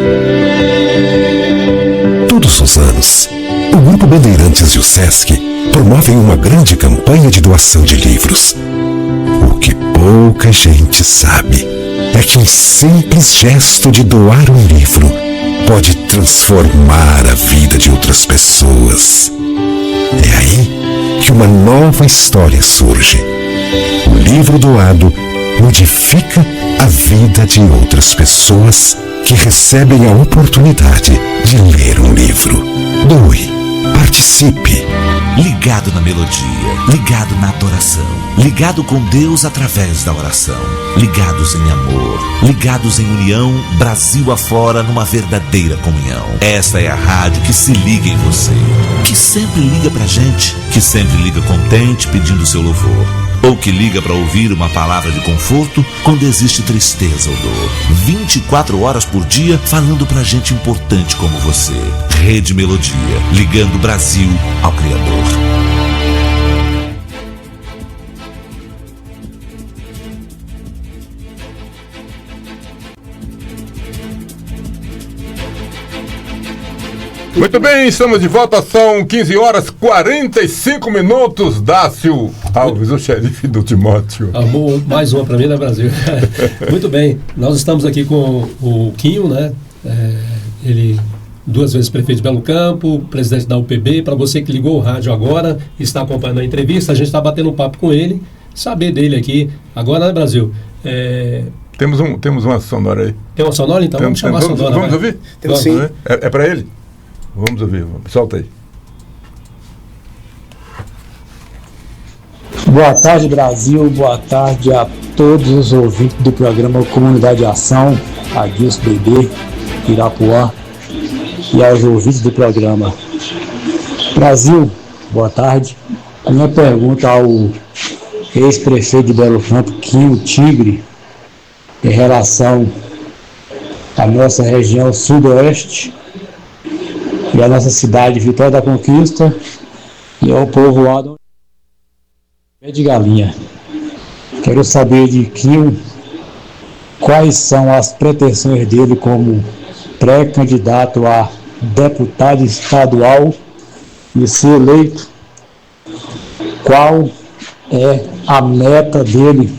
Todos os anos, o Grupo Bandeirantes e o Sesc promovem uma grande campanha de doação de livros. O que pouca gente sabe é que um simples gesto de doar um livro pode transformar a vida de outras pessoas. É aí que uma nova história surge. O livro doado modifica a vida de outras pessoas que recebem a oportunidade de ler um livro. Doe, participe. Ligado na melodia, ligado na adoração, ligado com Deus através da oração, ligados em amor, ligados em união, Brasil afora numa verdadeira comunhão. Esta é a rádio que se liga em você, que sempre liga pra gente, que sempre liga contente pedindo seu louvor. ou que liga para ouvir uma palavra de conforto quando existe tristeza ou dor. 24 horas por dia falando pra gente importante como você. Rede Melodia, ligando o Brasil ao Criador. Muito bem, estamos de volta, são 15 horas 45 minutos. Dácio Alves, o xerife do Timóteo. Amor, mais uma para mim, né, Brasil? Muito bem, nós estamos aqui com o Quinho, né? Ele 2 vezes prefeito de Belo Campo, presidente da UPB. Para você que ligou o rádio agora, está acompanhando a entrevista, a gente está batendo um papo com ele, saber dele aqui. Agora, né, Brasil? Temos uma sonora aí. Tem uma sonora, então? Vamos chamar a sonora. Vamos ouvir? Temos sim. É para ele? Vamos ouvir, solta aí. Boa tarde, Brasil. Boa tarde a todos os ouvintes do programa Comunidade de Ação, Adilson Bebê, Irapuã, e aos ouvintes do programa. Brasil, boa tarde. A minha pergunta ao ex-prefeito de Belo Campo, Quinho Tigre, em relação à nossa região sudoeste e a nossa cidade Vitória da Conquista e ao povoado Pé de Galinha. Quero saber de Quinho quais são as pretensões dele como pré-candidato a deputado estadual e ser eleito. Qual é a meta dele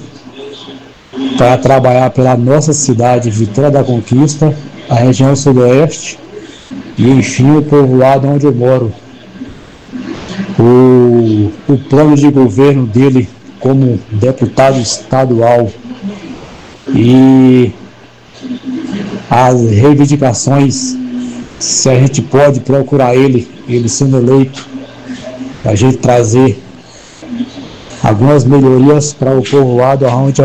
para trabalhar pela nossa cidade Vitória da Conquista, a região sudoeste e, enfim, o povoado onde eu moro. O plano de governo dele como deputado estadual e as reivindicações, se a gente pode procurar ele sendo eleito, a gente trazer algumas melhorias para o povoado onde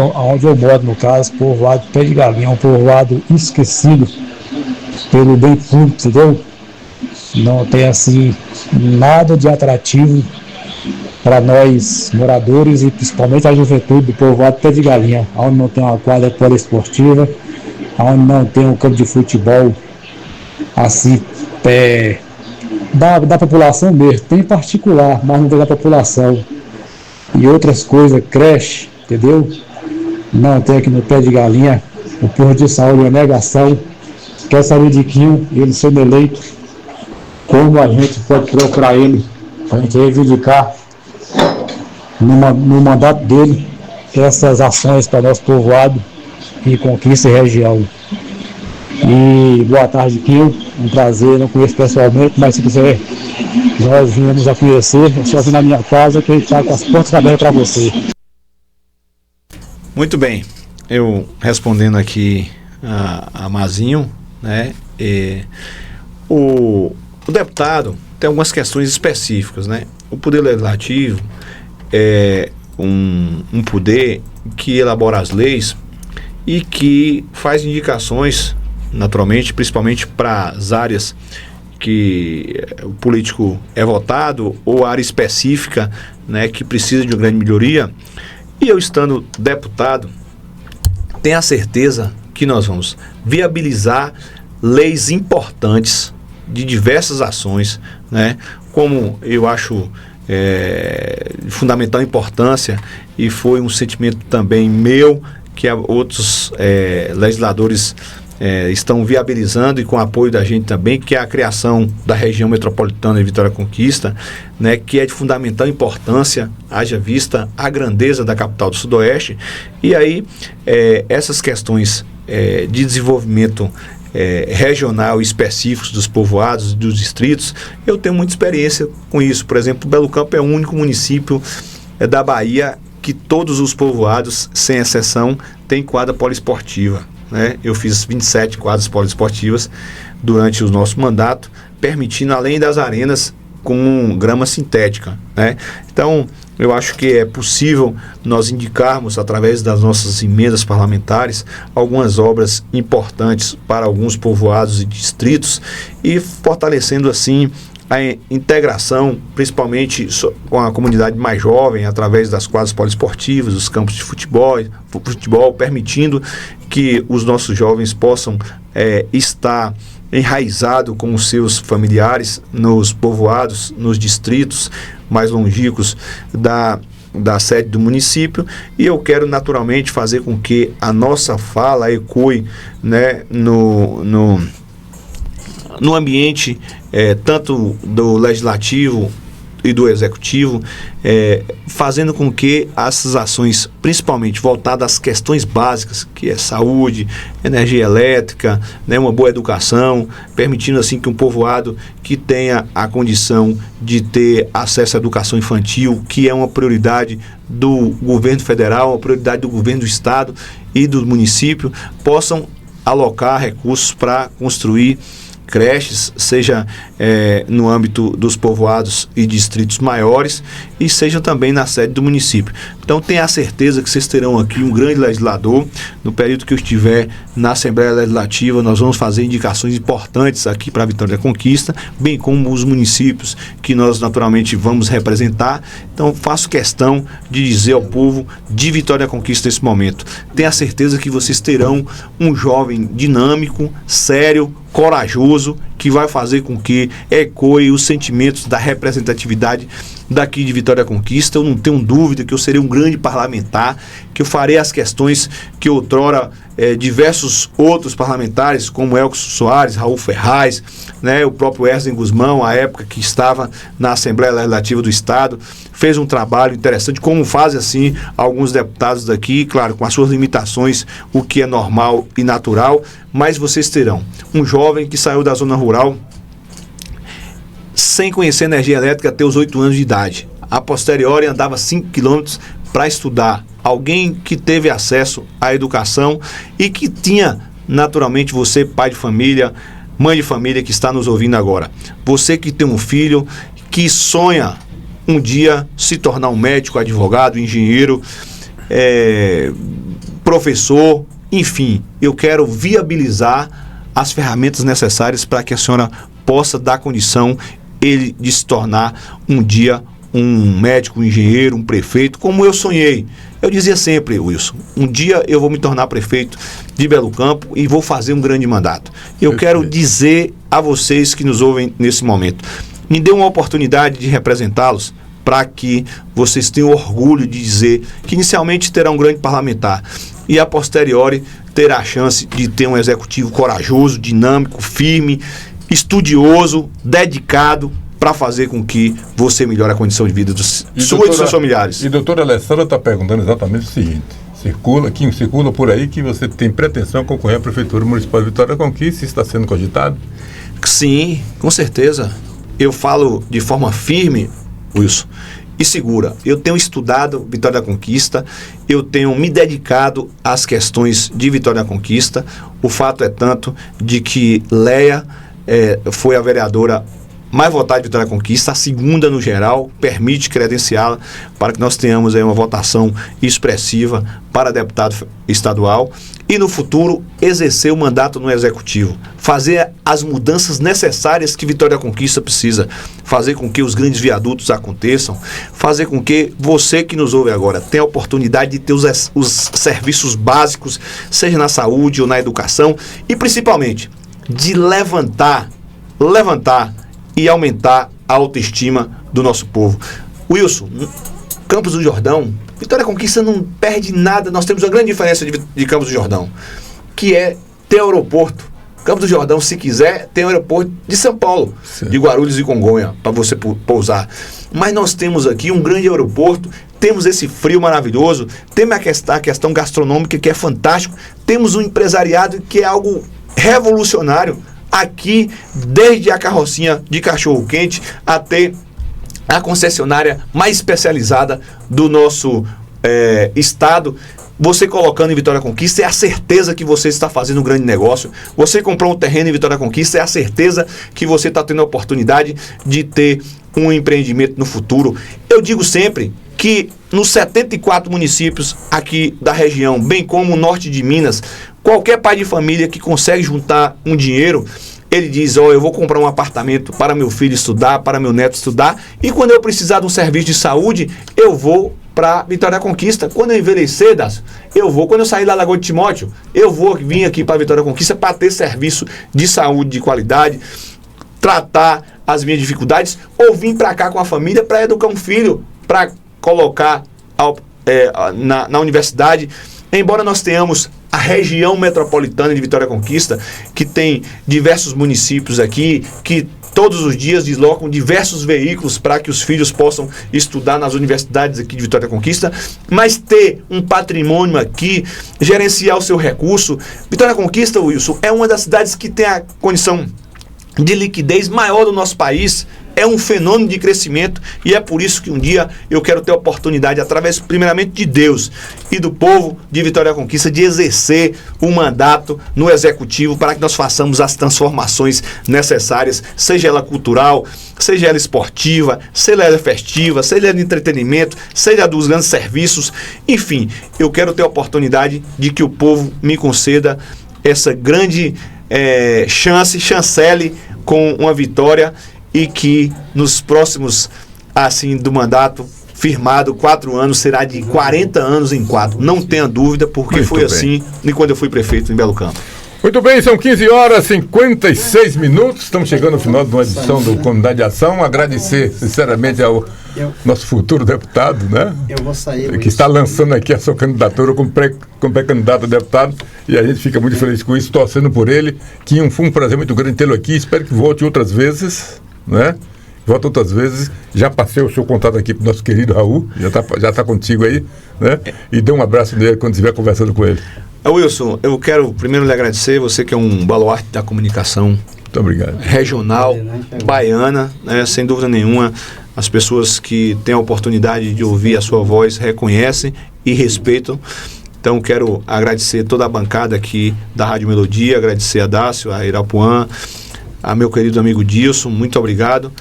eu moro, no caso, povoado Pé de Galinha, um povoado esquecido pelo bem público, entendeu? Não tem assim nada de atrativo para nós moradores e principalmente a juventude do povoado Pé de Galinha, onde não tem uma quadra poliesportiva, onde não tem um campo de futebol assim da população mesmo, tem particular, mas não tem da população. E outras coisas, creche, entendeu? Não tem aqui no Pé de Galinha, o posto de saúde é negação. Quer saber de Quinho, ele sendo eleito, como a gente pode procurar ele para a gente reivindicar no mandato dele essas ações para nosso povoado e conquista e região. E boa tarde, Quinho, um prazer, não conheço pessoalmente, mas se quiser nós viemos a conhecer, é só vir na minha casa que a gente está com as portas abertas para você. Muito bem, eu respondendo aqui a Mazinho, né? O deputado tem algumas questões específicas, né? O poder legislativo é um poder que elabora as leis e que faz indicações, naturalmente, principalmente para as áreas que o político é votado ou área específica, né, que precisa de uma grande melhoria. E eu, estando deputado, tenho a certeza que nós vamos viabilizar leis importantes de diversas ações, né, como eu acho de fundamental importância, e foi um sentimento também meu, que outros legisladores estão viabilizando e com apoio da gente também, que é a criação da região metropolitana de Vitória Conquista, né, que é de fundamental importância, haja vista a grandeza da capital do Sudoeste. E aí essas questões de desenvolvimento regional específicos dos povoados, dos distritos, eu tenho muita experiência com isso. Por exemplo, Belo Campo é o único município da Bahia que todos os povoados, sem exceção, têm quadra poliesportiva, né? Eu fiz 27 quadras poliesportivas durante o nosso mandato, permitindo, além das arenas, com grama sintética, né? Então, eu acho que é possível nós indicarmos, através das nossas emendas parlamentares, algumas obras importantes para alguns povoados e distritos, e fortalecendo assim a integração, principalmente com a comunidade mais jovem, através das quadras poliesportivas, os campos de futebol, permitindo que os nossos jovens possam estar enraizados com os seus familiares nos povoados, nos distritos mais longínquos da sede do município. E eu quero naturalmente fazer com que a nossa fala ecoe, né, no ambiente tanto do legislativo e do executivo, fazendo com que essas ações, principalmente voltadas às questões básicas, que é saúde, energia elétrica, né, uma boa educação, permitindo assim que um povoado que tenha a condição de ter acesso à educação infantil, que é uma prioridade do governo federal, uma prioridade do governo do estado e do município, possam alocar recursos para construir creches, seja no âmbito dos povoados e distritos maiores, e seja também na sede do município. Então tenha a certeza que vocês terão aqui um grande legislador. No período que eu estiver na Assembleia Legislativa, nós vamos fazer indicações importantes aqui para a Vitória da Conquista, bem como os municípios que nós naturalmente vamos representar. Então faço questão de dizer ao povo de Vitória da Conquista nesse momento: tenha certeza que vocês terão um jovem dinâmico, sério, corajoso, que vai fazer com que ecoe os sentimentos da representatividade daqui de Vitória da Conquista. Eu não tenho dúvida que eu serei um grande parlamentar, que eu farei as questões que outrora diversos outros parlamentares, como Elcio Soares, Raul Ferraz, né, o próprio Erzen Guzmão, à época que estava na Assembleia Legislativa do Estado, fez um trabalho interessante, como fazem assim alguns deputados daqui, claro, com as suas limitações, o que é normal e natural, mas vocês terão um jovem que saiu da zona rural sem conhecer energia elétrica até os 8 anos de idade. A posteriori andava 5 quilômetros para estudar. Alguém que teve acesso à educação e que tinha, naturalmente, você, pai de família, mãe de família que está nos ouvindo agora. Você que tem um filho que sonha um dia se tornar um médico, advogado, engenheiro, professor, enfim. Eu quero viabilizar as ferramentas necessárias para que a senhora possa dar condição ele de se tornar um dia um médico, um engenheiro, um prefeito, como eu sonhei. Eu dizia sempre, Wilson, um dia eu vou me tornar prefeito de Belo Campo e vou fazer um grande mandato. Eu quero dizer a vocês que nos ouvem nesse momento, me dê uma oportunidade de representá-los para que vocês tenham orgulho de dizer que inicialmente terá um grande parlamentar e a posteriori terá a chance de ter um executivo corajoso, dinâmico, firme, estudioso, dedicado, para fazer com que você melhore a condição de vida sua e dos seus familiares. E doutora Alessandra está perguntando exatamente o seguinte: circula por aí que você tem pretensão de concorrer à Prefeitura Municipal de Vitória da Conquista, está sendo cogitado? Sim, com certeza. Eu falo de forma firme, Wilson, e segura. Eu tenho estudado Vitória da Conquista, eu tenho me dedicado às questões de Vitória da Conquista. O fato é tanto de que Leia foi a vereadora mais votada de Vitória da Conquista, a segunda no geral, permite credenciá-la para que nós tenhamos aí uma votação expressiva para deputado estadual e no futuro exercer o mandato no executivo, fazer as mudanças necessárias que Vitória da Conquista precisa, fazer com que os grandes viadutos aconteçam, fazer com que você que nos ouve agora tenha a oportunidade de ter os serviços básicos, seja na saúde ou na educação, e principalmente de levantar e aumentar a autoestima do nosso povo. Wilson, Campos do Jordão, Vitória da Conquista não perde nada. Nós temos uma grande diferença de Campos do Jordão, que é ter aeroporto. Campos do Jordão, se quiser, tem aeroporto de São Paulo, de Guarulhos e Congonha, para você pousar. Mas nós temos aqui um grande aeroporto, temos esse frio maravilhoso, temos a questão gastronômica, que é fantástico, temos um empresariado que é algo revolucionário. Aqui, desde a carrocinha de cachorro-quente até a concessionária mais especializada do nosso estado, você colocando em Vitória da Conquista, é a certeza que você está fazendo um grande negócio. Você comprou um terreno em Vitória da Conquista, é a certeza que você está tendo a oportunidade de ter um empreendimento no futuro. Eu digo sempre que nos 74 municípios aqui da região, bem como o norte de Minas, qualquer pai de família que consegue juntar um dinheiro, ele diz, eu vou comprar um apartamento para meu filho estudar, para meu neto estudar, e quando eu precisar de um serviço de saúde, eu vou para Vitória da Conquista. Quando eu envelhecer, Dácio, eu vou, quando eu sair da Lagoa de Timóteo, eu vou vir aqui para Vitória da Conquista para ter serviço de saúde de qualidade, tratar as minhas dificuldades, ou vir para cá com a família para educar um filho, para colocar na universidade. Embora nós tenhamos a região metropolitana de Vitória da Conquista, que tem diversos municípios aqui, que todos os dias deslocam diversos veículos para que os filhos possam estudar nas universidades aqui de Vitória da Conquista, mas ter um patrimônio aqui, gerenciar o seu recurso. Vitória da Conquista, Wilson, é uma das cidades que tem a condição de liquidez maior do nosso país, é um fenômeno de crescimento, e é por isso que um dia eu quero ter a oportunidade, através primeiramente de Deus e do povo de Vitória da Conquista, de exercer o mandato no executivo para que nós façamos as transformações necessárias, seja ela cultural, seja ela esportiva, seja ela festiva, seja ela de entretenimento, seja dos grandes serviços, enfim, eu quero ter a oportunidade de que o povo me conceda essa grande chancele com uma vitória, e que nos próximos, assim, do mandato firmado, 4 anos, será de 40 anos em 4. Não tenha dúvida, porque muito foi bem. Assim e quando eu fui prefeito em Belo Campo. Muito bem, são 15 horas e 56 minutos. Estamos chegando ao final de uma edição do Comunidade de Ação. Agradecer, sinceramente, ao nosso futuro deputado, né? Eu vou sair, que está lançando aqui a sua candidatura como pré-candidato a deputado. E a gente fica muito feliz com isso, torcendo por ele. Que foi um prazer muito grande tê-lo aqui. Espero que volte outras vezes, né? Volta outras vezes. Já passei o seu contato aqui para o nosso querido Raul. Já tá contigo aí, né? E dê um abraço nele quando estiver conversando com ele. Wilson, eu quero primeiro lhe agradecer, você que é um baluarte da comunicação. Muito obrigado. Regional, baiana, né? Sem dúvida nenhuma, as pessoas que têm a oportunidade de ouvir a sua voz reconhecem e respeitam. Então quero agradecer toda a bancada aqui da Rádio Melodia, agradecer a Dácio, a Irapuã, a meu querido amigo Dilson, muito obrigado.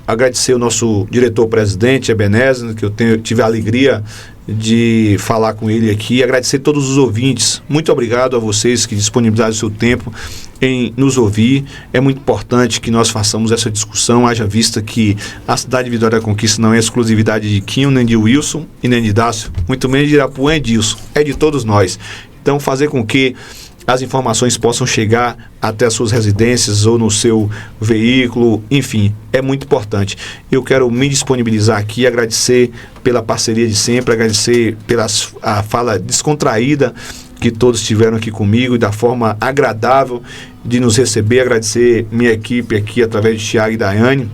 Agradecer o nosso diretor-presidente, Ebenezer, que eu tive a alegria de falar com ele aqui, agradecer a todos os ouvintes. Muito obrigado a vocês que disponibilizaram o seu tempo em nos ouvir. É muito importante que nós façamos essa discussão, haja vista que a cidade de Vitória da Conquista não é exclusividade de Quinho, nem de Wilson e nem de Dácio, muito menos de Irapuã e Dilson, é de todos nós. Então fazer com que as informações possam chegar até as suas residências ou no seu veículo, enfim, é muito importante. Eu quero me disponibilizar aqui, agradecer pela parceria de sempre, agradecer pela a fala descontraída que todos tiveram aqui comigo e da forma agradável de nos receber, agradecer minha equipe aqui através de Thiago e Daiane,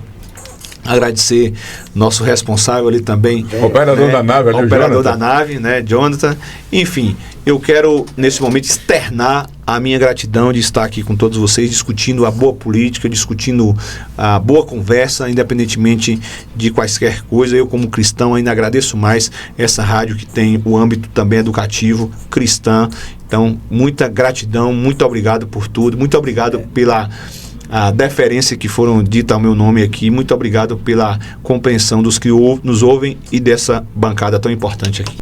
agradecer nosso responsável ali também, operador da nave, operador da nave, né, Jonathan. Enfim, eu quero nesse momento externar a minha gratidão de estar aqui com todos vocês, discutindo a boa política, discutindo a boa conversa, independentemente de quaisquer coisas. Eu, como cristão, ainda agradeço mais essa rádio que tem o âmbito também educativo, cristã. Então, muita gratidão, muito obrigado por tudo, muito obrigado pela a deferência que foram dita ao meu nome aqui. Muito obrigado pela compreensão dos que nos ouvem e dessa bancada tão importante aqui.